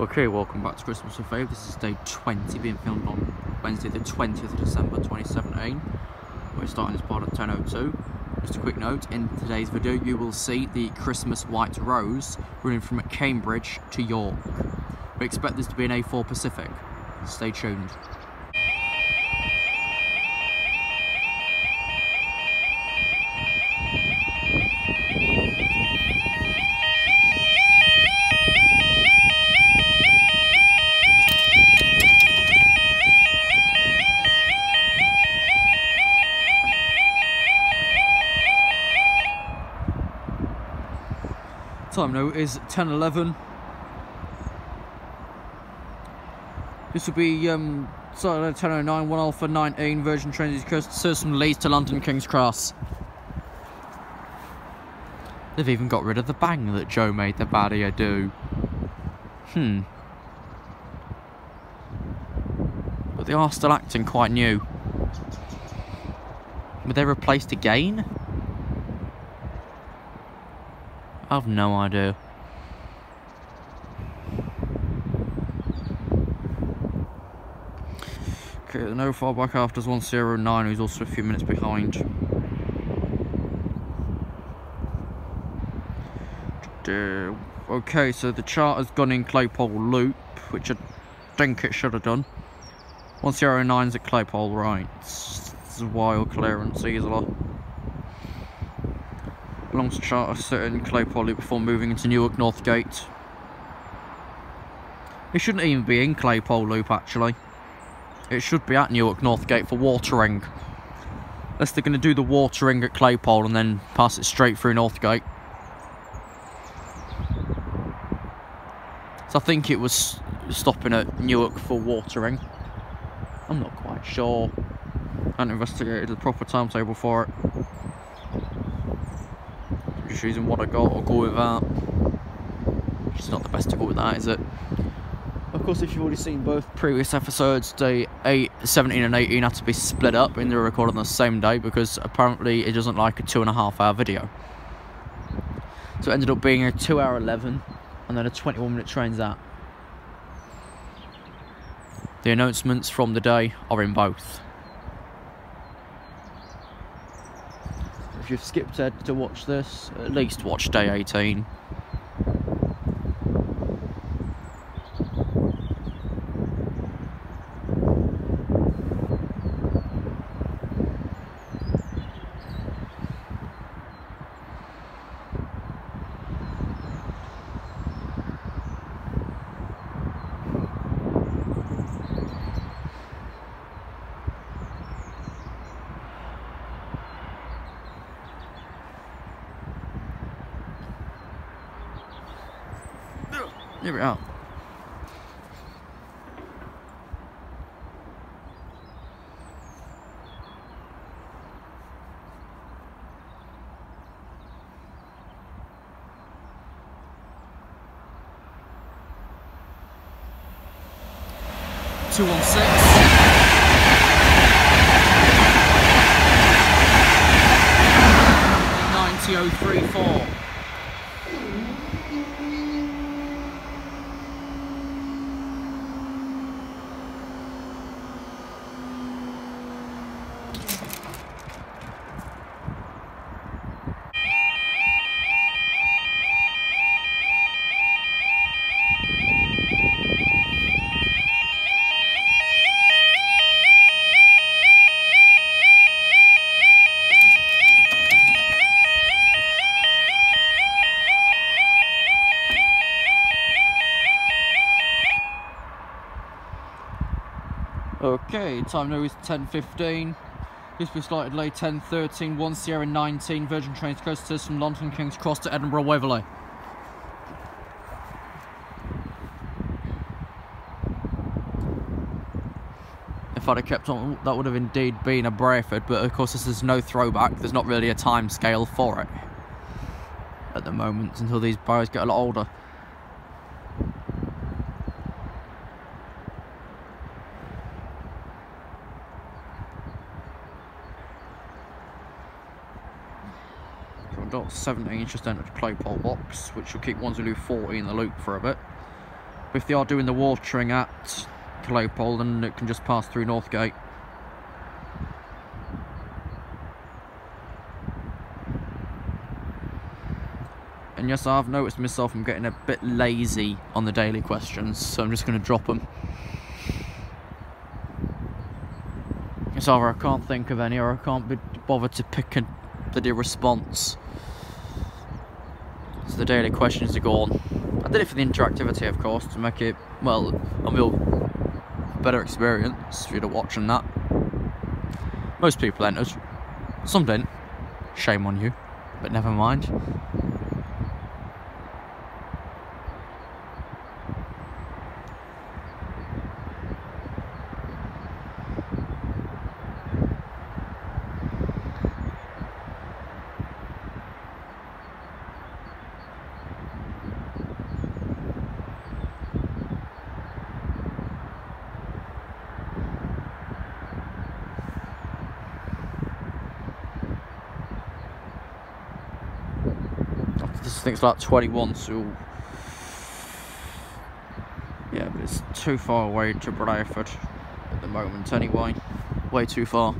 Okay, welcome back to Christmas with Fabe. This is day 20, being filmed on Wednesday the 20th of December 2017. We're starting this part at 10:02. Just a quick note, in today's video you will see the Christmas White Rose running from Cambridge to York. We expect this to be an A4 Pacific. Stay tuned. Time now is 10:11. This will be starting at 10:09, 1 Alpha 19, Virgin Trains Coast from Leeds to London King's Cross. They've even got rid of the bang that Joe made the baddie do. But they are still acting quite new. Were they replaced again? I have no idea. Okay, no far back after is 109, who's also a few minutes behind. Okay, so the chart has gone in Claypole Loop, which I think it should have done. 109's at Claypole, right. This is a wild clearance easily. Belongs to charter sit in Claypole Loop before moving into Newark Northgate. It shouldn't even be in Claypole Loop actually. It should be at Newark Northgate for watering. Unless they're going to do the watering at Claypole and then pass it straight through Northgate. So I think it was stopping at Newark for watering. I'm not quite sure. I haven't investigated the proper timetable for it. Just using what I got, I'll go with that. It's not the best to go with that, is it? Of course, if you've already seen both previous episodes, day 17 and 18 had to be split up and they were recorded on the same day because apparently it doesn't like a 2.5 hour video. So it ended up being a 2-hour 11 and then a 21-minute Transat. The announcements from the day are in both. If you've skipped ahead to watch this, at least watch day 18. Here we are. Two on 6. 90.034. Okay, time now is 10:15. This was started late 10:13, 1 Sierra 19, Virgin Trains Coasters from London King's Cross to Edinburgh Waverley. If I'd have kept on, that would have indeed been a Brayford, but of course this is no throwback, there's not really a time scale for it at the moment until these boys get a lot older. .17 just entered the Claypole box, which will keep 1 Zulu 40 in the loop for a bit. But if they are doing the watering at Claypole, then it can just pass through Northgate. And yes, I've noticed myself I'm getting a bit lazy on the daily questions, so I'm just going to drop them. It's either I can't think of any, or I can't be bothered to pick a bloody response. So the daily questions are gone. I did it for the interactivity, of course, to make it, well, a real better experience for you to watch and that. Most people entered. Some didn't. Shame on you, but never mind. This thing's like 21, so yeah, but it's too far away to Bradford at the moment anyway. Way too far.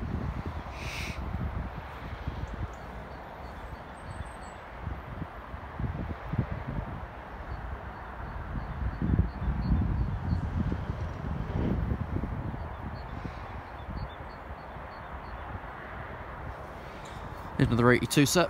Here's another 82 set.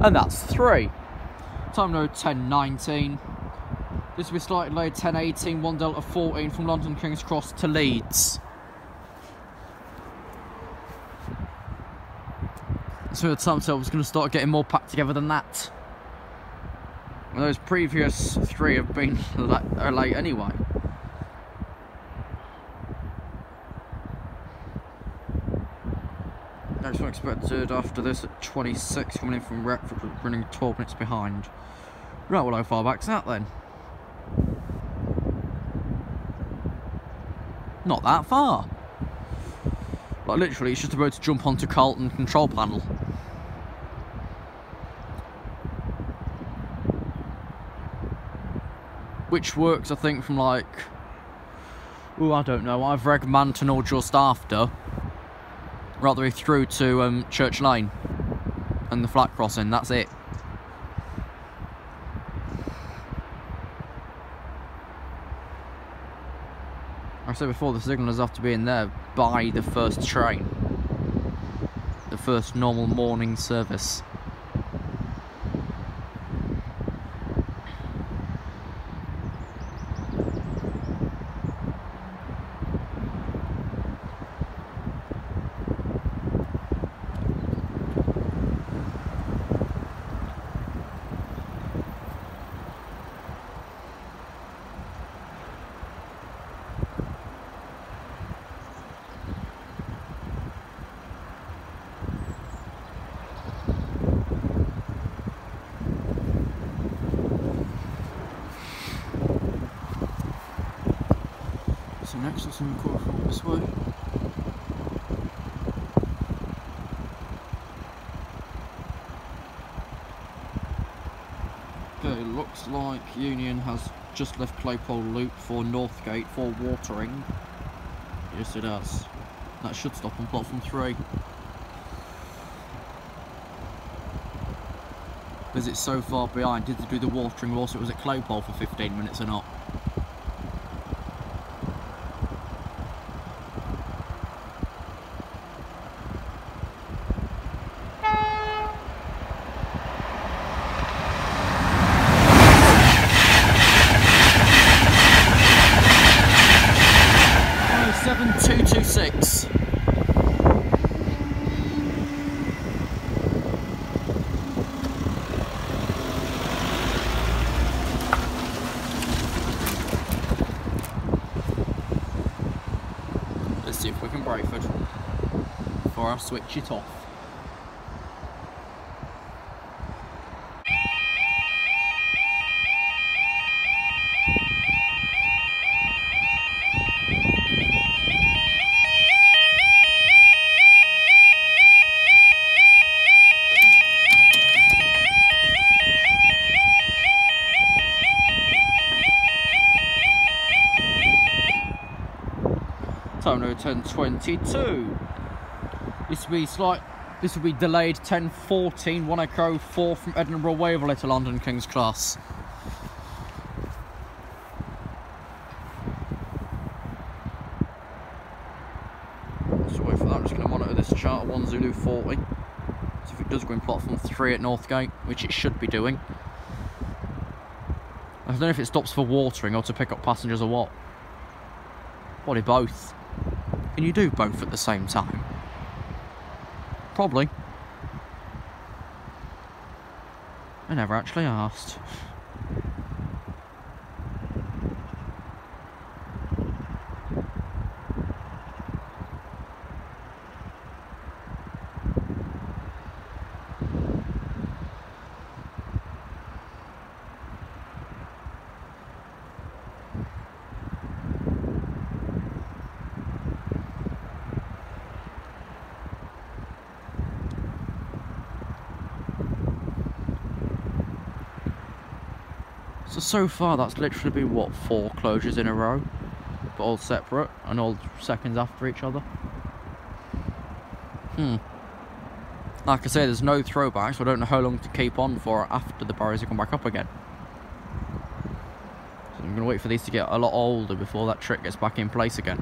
And that's 3. Time now 10:19. This will be slightly delayed 10:18, 1 Delta 14 from London King's Cross to Leeds. So the timetable was going to start getting more packed together than that. And those previous 3 have been late anyway. Next one expected after this at 26, coming in from Retford, running 12 minutes behind. Right, well, how far back's that then? Not that far. Like, literally, it's just about to jump onto Carlton control panel. Which works, I think, from like, oh, I don't know, either Egmanton or just after. Right the way through to Church Lane and the flat crossing, that's it. Like I said before, the signalers have to be in there by the first train. The first normal morning service. So next let's go from this way. Okay, looks like Union has just left Claypole Loop for Northgate for watering. Yes it has. That should stop on platform 3. Because it's so far behind. Did they do the watering whilst it was at Claypole for 15 minutes or not? Let's see if we can Brayford before I switch it off. Time now 10:22. This will be delayed 10:14. 1 Echo 4 from Edinburgh Waverley to London King's Cross. So wait for that. I'm just going to monitor this chart 1 Zulu 40. So if it does go in platform 3 at Northgate, which it should be doing. I don't know if it stops for watering or to pick up passengers or what. Probably both. Can you do both at the same time? Probably. I never actually asked. So far that's literally been, what, 4 closures in a row, but all separate and all seconds after each other. Like I say, there's no throwbacks, so I don't know how long to keep on for after the barriers come back up again. So I'm going to wait for these to get a lot older before that trick gets back in place again.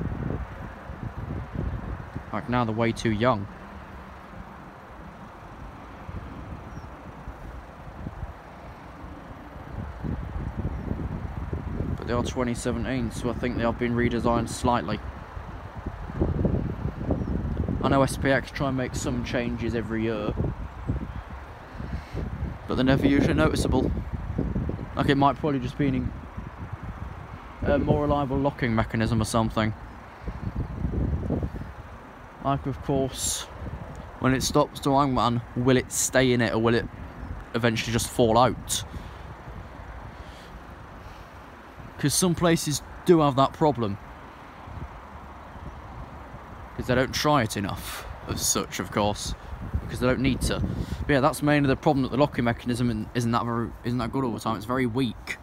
Like now they're way too young. They are 2017, so I think they have been redesigned slightly. I know SPX try and make some changes every year, but they're never usually noticeable. Like it might probably just be a more reliable locking mechanism or something. Like of course, when it stops the hangman, will it stay in it or will it eventually just fall out? Because some places do have that problem. Because they don't try it enough, as such, of course. Because they don't need to. But yeah, that's mainly the problem, that the locking mechanism isn't that good all the time. It's very weak.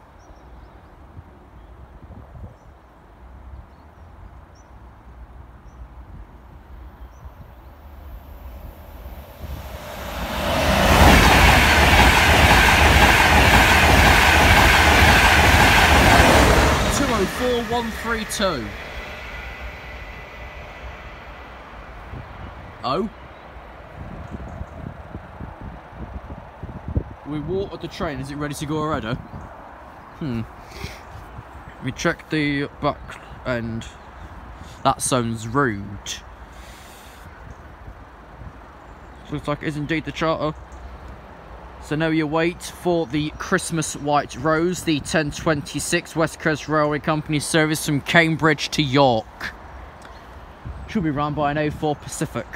Four 132. Oh, we watered the train. Is it ready to go already? We check the back end. That sounds rude. Looks like it is indeed the charter. So now you wait for the Christmas White Rose, the 1026 West Coast Railway Company service from Cambridge to York. Should be run by an A4 Pacific.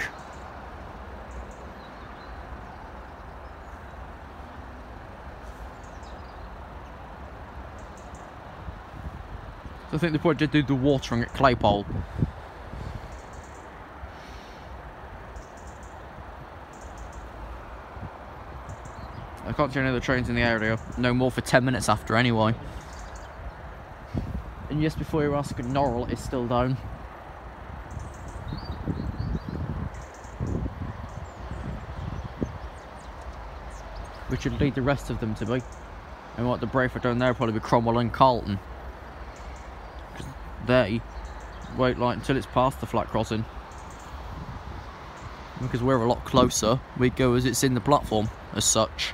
So I think they probably did do the watering at Claypole. I can't see any other trains in the area. No more for 10 minutes after anyway. And yes, before you're asking, Norrell is still down. which would lead the rest of them to be. And what the Brayford down there would probably be Cromwell and Carlton. Because they wait like until it's past the flat crossing. Because we're a lot closer, we go as it's in the platform, as such.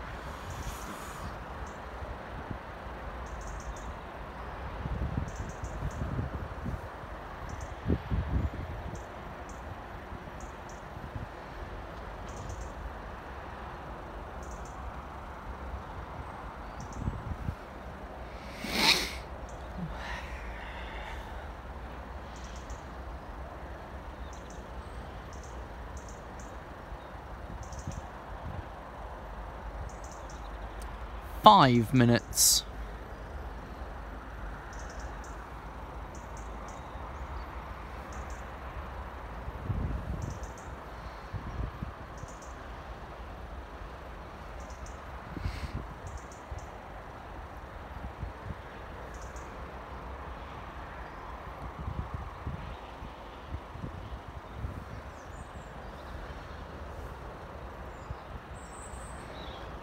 Five minutes.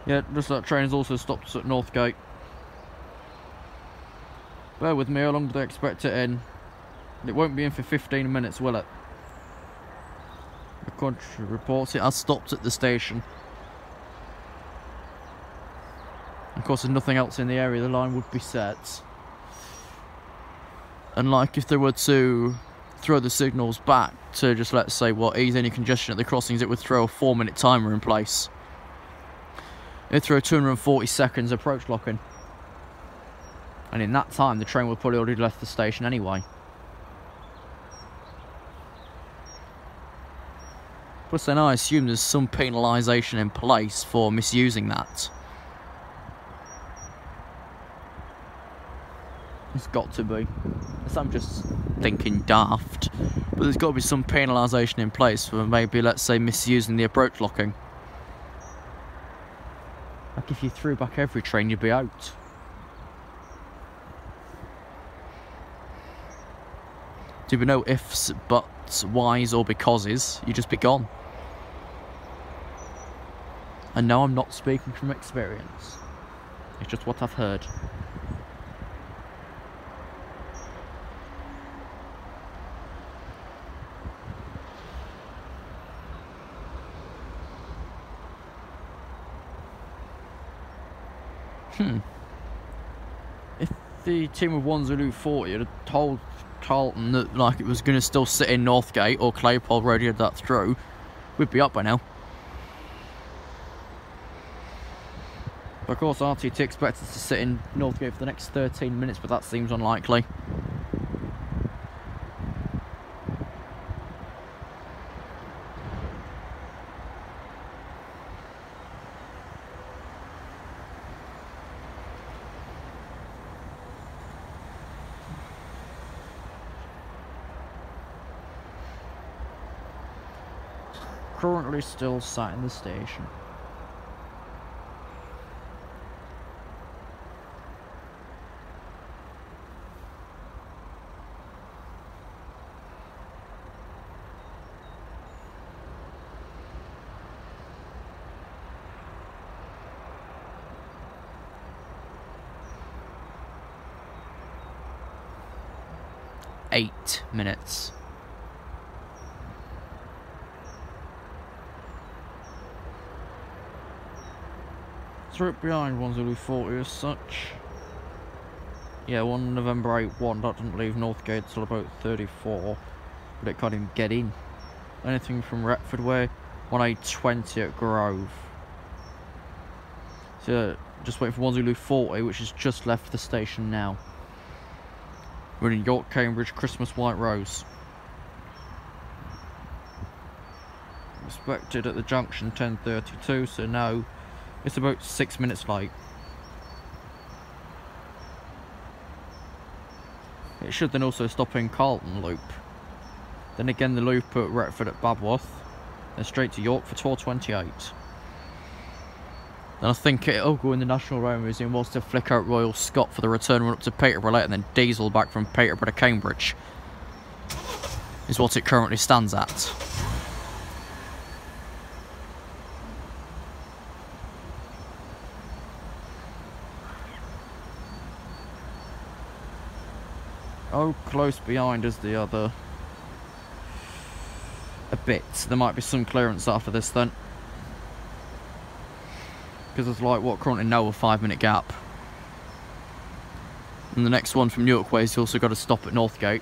Yeah, just that train has also stopped at Northgate. Bear with me, how long do they expect it in? It won't be in for 15 minutes, will it? The country reports it has stopped at the station. Of course, there's nothing else in the area, the line would be set. And like if they were to throw the signals back to just, let's say, ease any congestion at the crossings, it would throw a 4-minute timer in place. It'd throw 240 seconds approach locking. And in that time, the train would probably already left the station anyway. Plus then I assume there's some penalisation in place for misusing that. It's got to be. I'm just thinking daft. But there's got to be some penalisation in place for maybe, let's say, misusing the approach locking. Like if you threw back every train, you'd be out. There'd be no ifs, buts, whys or becauses, you'd just be gone. And no, I'm not speaking from experience. It's just what I've heard. If the team of 1 Zulu 40 had told Carlton that like it was going to still sit in Northgate, or Claypole radioed that through, we'd be up by now. But of course RTT expects us to sit in Northgate for the next 13 minutes, but that seems unlikely. Currently still sat in the station. Eight minutes. Right behind 1 Zulu 40 as such. Yeah, 1 November 8-1, that didn't leave Northgate till about 34, but it can't even get in. Anything from Retford Way, 1820 at Grove. So just waiting for 1 Zulu 40, which has just left the station now. We're in York, Cambridge, Christmas White Rose. Expected at the junction 10:32, so now it's about 6 minutes late. It should then also stop in Carlton Loop. Then again the loop at Retford at Babworth. Then straight to York for 12:28. Then I think it'll go in the National Rail Museum whilst to flick out Royal Scot for the return run up to Peterborough later, and then diesel back from Peterborough to Cambridge. Is what it currently stands at. Oh, close behind is the other. A bit. There might be some clearance after this then. Because there's like, what, currently now a 5-minute gap. And the next one from York Way's also got to stop at Northgate.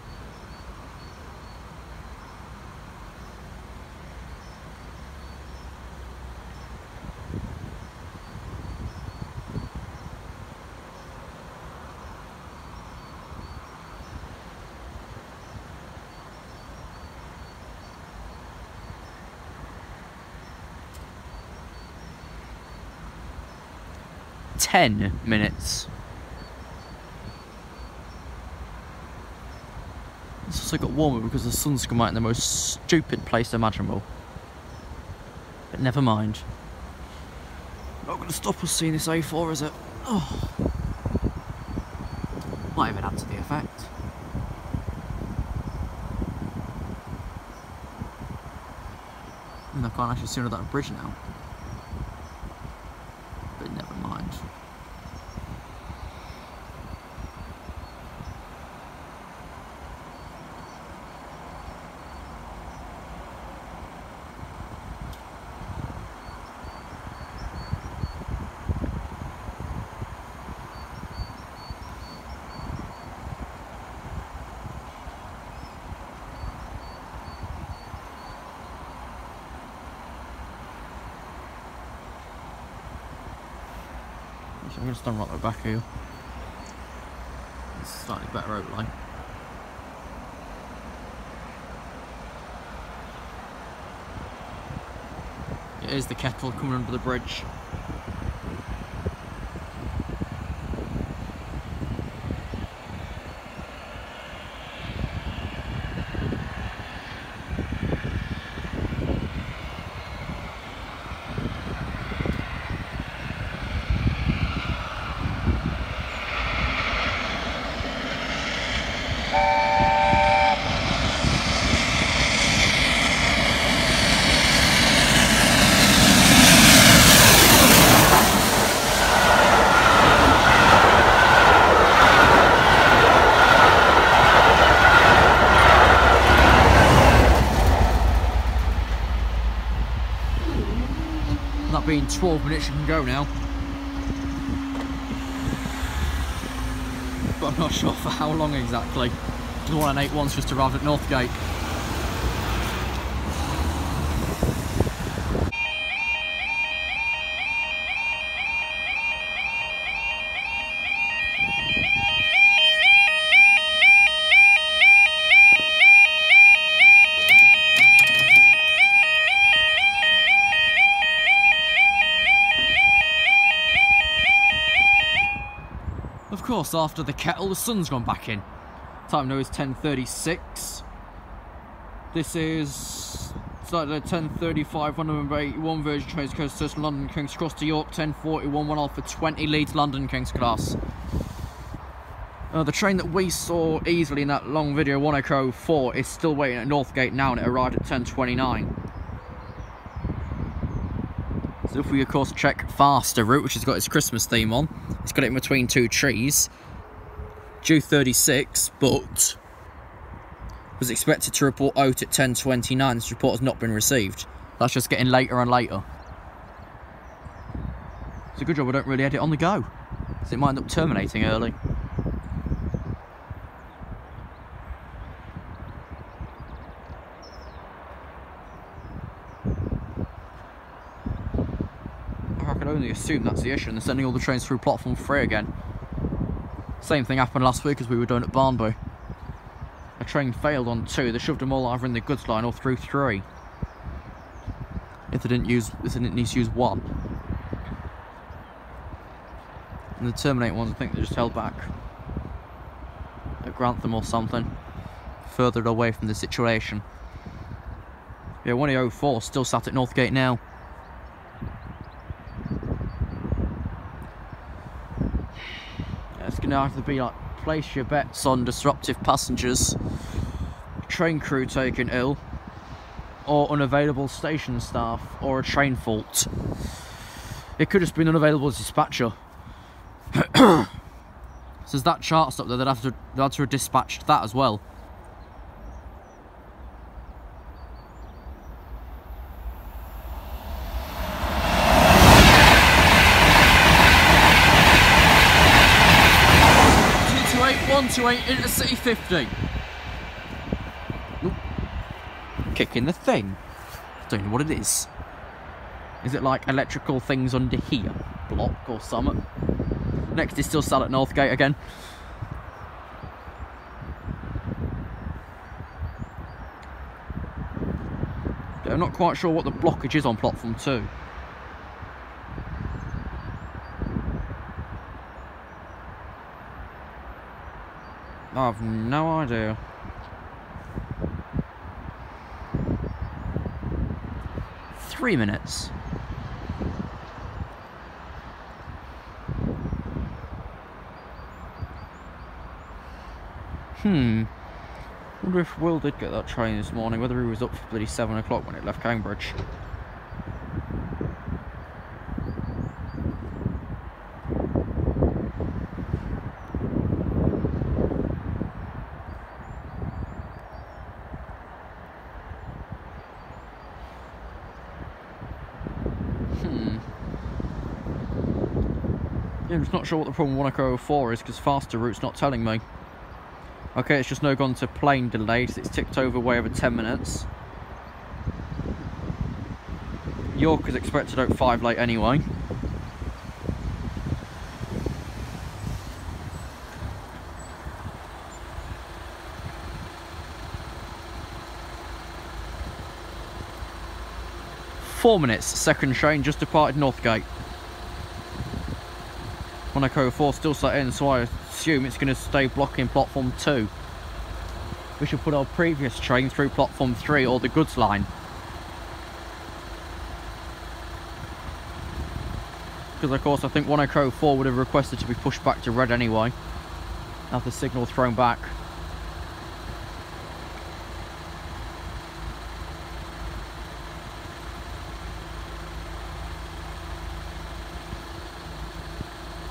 $10. It's also got warmer because the sun's come out in the most stupid place imaginable. But never mind. Not going to stop us seeing this A4, is it? Oh. Might even add to the effect. And I can't actually see under that bridge now. But never mind. I'm going to stand right at the back here. It's a slightly better outline. It is the kettle coming under the bridge. That being 12 minutes, you can go now. But I'm not sure for how long exactly. The 181's just arrived at Northgate. Of course, after the kettle, the sun's gone back in. Time now is 10:36. This is started at 10:35. 1 November 81 Virgin Trains Coast to London King's Cross to York. 10:41. 1 Alpha 20 leads London King's Cross. The train that we saw easily in that long video, 1 Echo 4, is still waiting at Northgate now, and it arrived at 10:29. So if we of course check faster route, which has got its Christmas theme on, it's got it in between two trees, due 36, but was expected to report out at 10:29. This report has not been received. That's just getting later and later. It's a good job we don't really edit on the go, because it might end up terminating early. I can only assume that's the issue, and they're sending all the trains through platform 3 again. Same thing happened last week as we were doing at Barnby. A train failed on 2, they shoved them all either in the goods line or through 3. If they didn't need to use 1. And the terminate ones, I think they just held back at Grantham or something, further away from the situation. Yeah, 104 still sat at Northgate now. It's going to have to be like, place your bets on disruptive passengers, train crew taken ill, or unavailable station staff, or a train fault. It could have just been unavailable dispatcher. So there's that chart stop there, they'd have to have dispatched that as well. T28 Intercity 50. Nope. Kicking the thing. Don't know what it is. Is it like electrical things under here? Block or something? Next is still sat at Northgate again. I'm not quite sure what the blockage is on platform 2. I have no idea. Three minutes. Wonder if Will did get that train this morning, whether he was up for bloody 7 o'clock when it left Cambridge. Yeah, I'm just not sure what the problem with 104 is, because faster route's not telling me. Okay, it's just now gone to plane delayed, so it's ticked over way over 10 minutes. York is expected out 5 late anyway. Four minutes, second train just departed Northgate. 104 still sat in, so I assume it's going to stay blocking platform 2. We should put our previous train through platform 3 or the goods line. Because of course I think 104 would have requested to be pushed back to red anyway. Have the signal thrown back.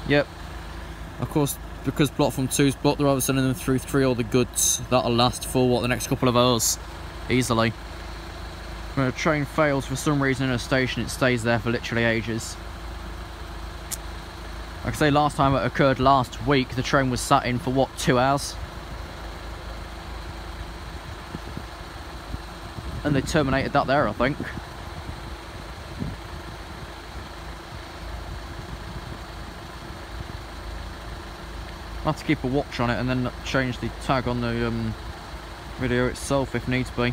Yep. Of course, because platform 2's blocked, they're either sending them through 3 or the goods. That'll last for, what, the next couple of hours? Easily. When a train fails for some reason in a station, it stays there for literally ages. Like I say, last time it occurred last week, the train was sat in for, what, 2 hours? And they terminated that there, I think. I'll have to keep a watch on it and then change the tag on the video itself if needs be.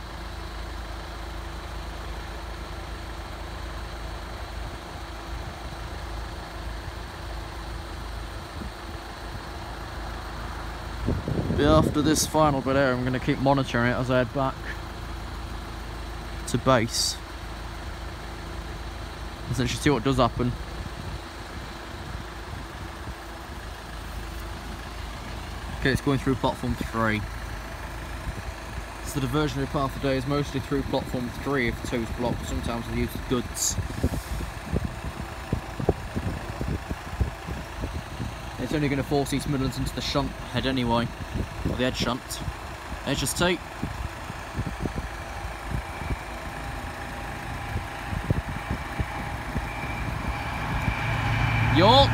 But after this final bit here, I'm going to keep monitoring it as I head back to base. Essentially see what does happen. Okay, it's going through platform 3. So the diversionary path today is mostly through platform 3 if 2's blocked. Sometimes they use the goods. It's only going to force East Midlands into the shunt head anyway, or the edge shunt. HST. York.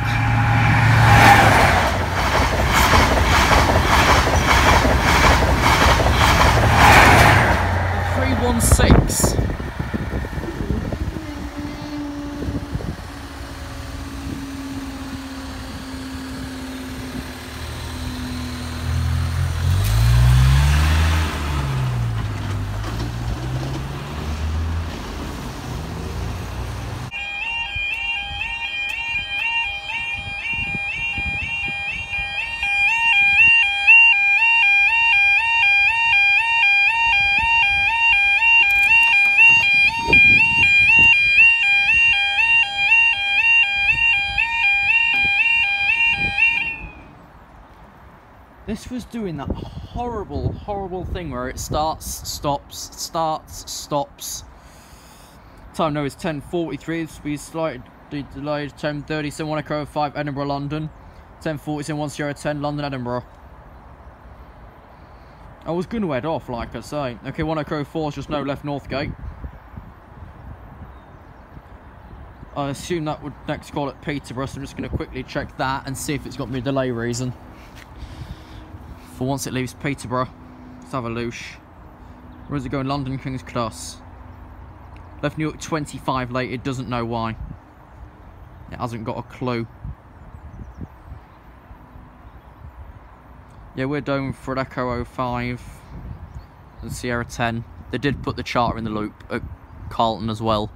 316. This was doing that horrible thing where it starts, stops. Time now is 10:43, speed slightly delayed, 10:30, so 105 Edinburgh, London. 10:40 in 1010, London, Edinburgh. I was going to head off, like I say. Okay, 1004 is just no left Northgate. I assume that would next call at Peterborough, so I'm just going to quickly check that and see if it's got me a delay reason. For once it leaves Peterborough, let's have a loosh. Where is it going? London, King's Cross. Left Newark 25 late, it doesn't know why. It hasn't got a clue. Yeah, we're down for Echo 05 and Sierra 10. They did put the charter in the loop at Carlton as well.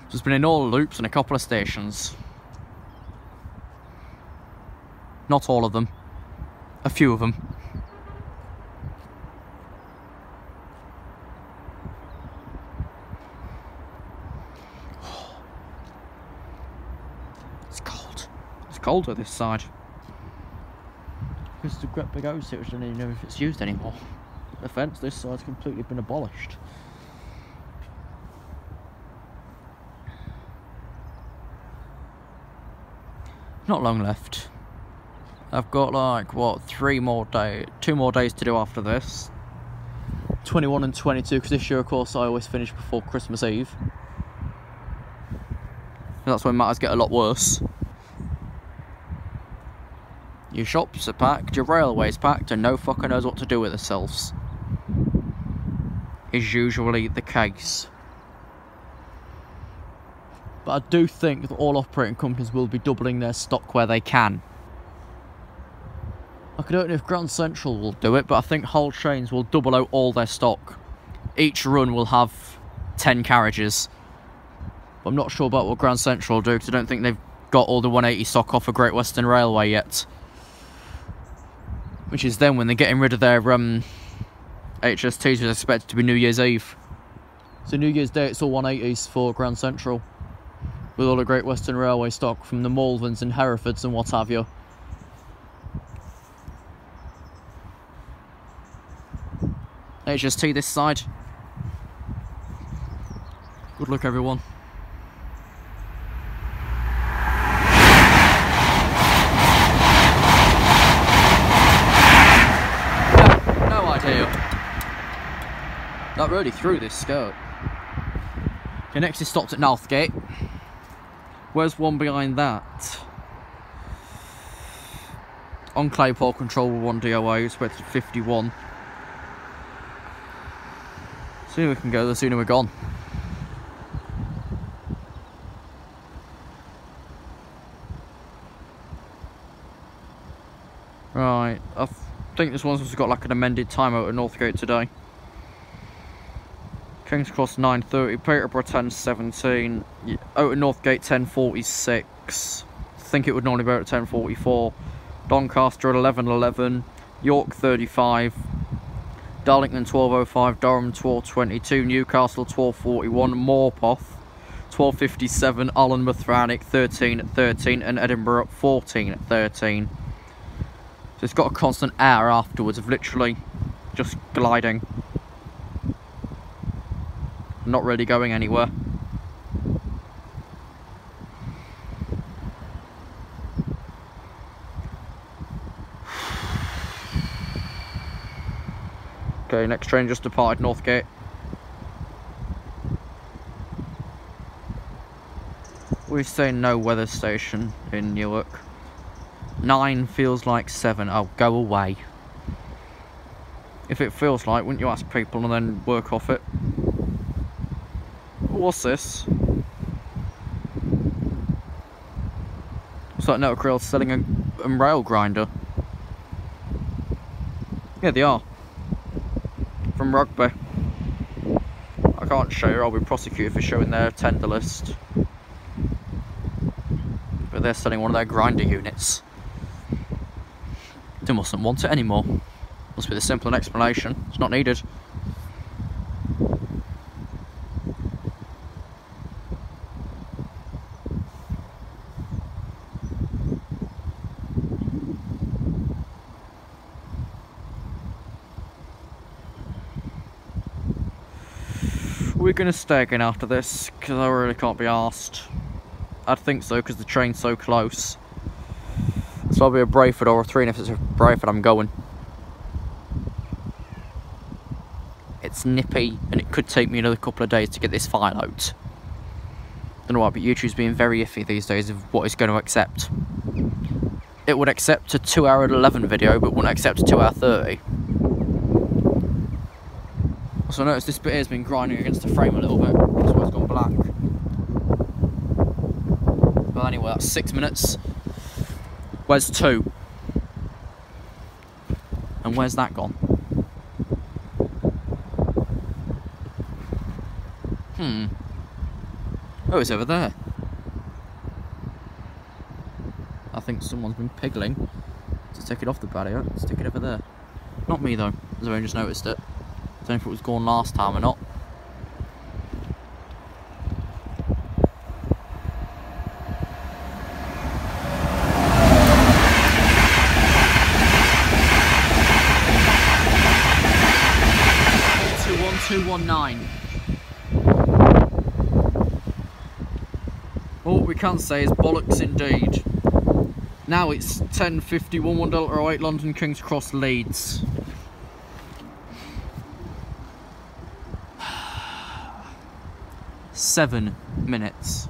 So it's been in all the loops and a couple of stations. Not all of them. A few of them. It's cold. It's colder this side. Because the great big house here, which I don't even know if it's used anymore. The fence this side's completely been abolished. Not long left. I've got like, what, 2 more days to do after this. 21 and 22, because this year, of course, I always finish before Christmas Eve. That's when matters get a lot worse. Your shops are packed, your railway's packed, and no fucker knows what to do with themselves. Is usually the case. But I do think that all operating companies will be doubling their stock where they can. I don't know if Grand Central will do it, but I think Hull Trains will double out all their stock. Each run will have 10 carriages. But I'm not sure about what Grand Central will do, because I don't think they've got all the 180 stock off of Great Western Railway yet. Which is then when they're getting rid of their HSTs, which is expected to be New Year's Eve. So New Year's Day, it's all 180s for Grand Central. With all the Great Western Railway stock from the Malverns and Herefords and what have you. HST this side. Good luck, everyone. No idea. That really threw this skirt. Okay, next is stopped at Northgate. Where's one behind that? On Claypole Control 1 DOA, expected 51. The sooner we can go, the sooner we're gone. Right, I think this one's also got like an amended time out at Northgate today. King's Cross 9:30, Peterborough 10:17, out at Northgate 10:46. I think it would normally be out at 10:44. Doncaster at 11:11, York 35, Darlington 12:05, Durham 12:22, Newcastle 12:41, Morpeth 12:57, Allenmouth Rannoch 13:13, and Edinburgh 14:13. So it's got a constant hour afterwards of literally just gliding. Not really going anywhere. Okay, next train just departed Northgate. We're saying no weather station in Newark. 9 feels like 7. Oh, go away. If it feels like, wouldn't you ask people and then work off it? What's this? It's like Network Rail selling a rail grinder. Yeah, they are. From Rugby. I can't show you, I'll be prosecuted for showing their tender list. But they're selling one of their grinder units. They mustn't want it anymore. Must be the simple explanation. It's not needed. We're going to stay again after this, because I really can't be arsed. I'd think so, because the train's so close. So I'll be a Brayford or a 3, and if it's a Brayford, I'm going. It's nippy, and it could take me another couple of days to get this file out. Don't know why, but YouTube's being very iffy these days of what it's going to accept. It would accept a 2-hour 11 video, but wouldn't accept a 2-hour 30. Also, I noticed this bit here has been grinding against the frame a little bit. That's why it's gone black. Well, anyway, that's 6 minutes. Where's 2? And where's that gone? Oh, it's over there. I think someone's been piggling to take it off the barrier. Stick it over there. Not me though, as I've only just noticed it. I don't know if it was gone last time or not. All we can say is bollocks indeed. Now it's 10:51, 1 Delta 08, London King's Cross, Leeds. Seven minutes.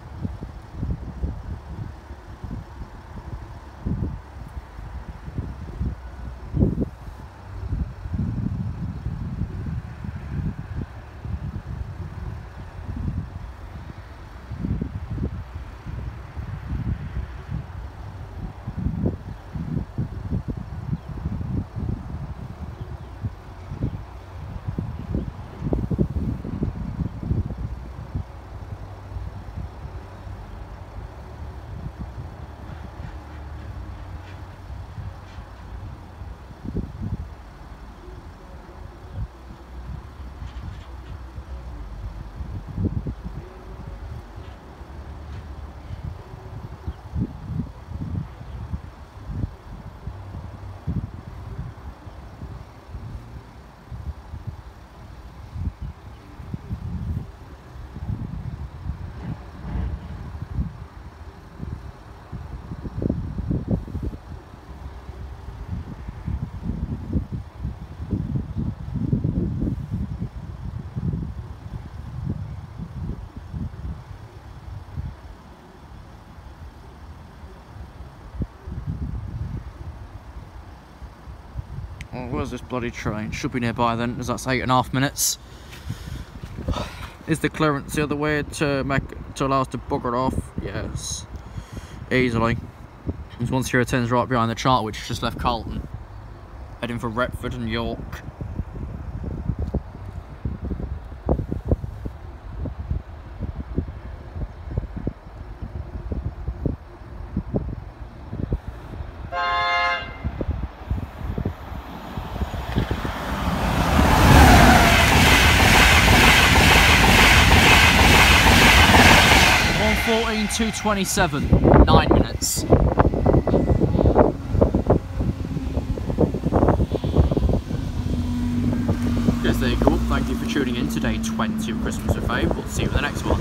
Oh, where's this bloody train? Should be nearby then, as that's 8.5 minutes. Is the clearance the other way to allow us to bugger off? Yes, easily. There's 110's right behind the chart, which just left Carlton, heading for Retford and York. .14, 2:27, 9 minutes. Yes, there you go. Thank you for tuning in to day 20 of Christmas with Fabe. We'll see you in the next one.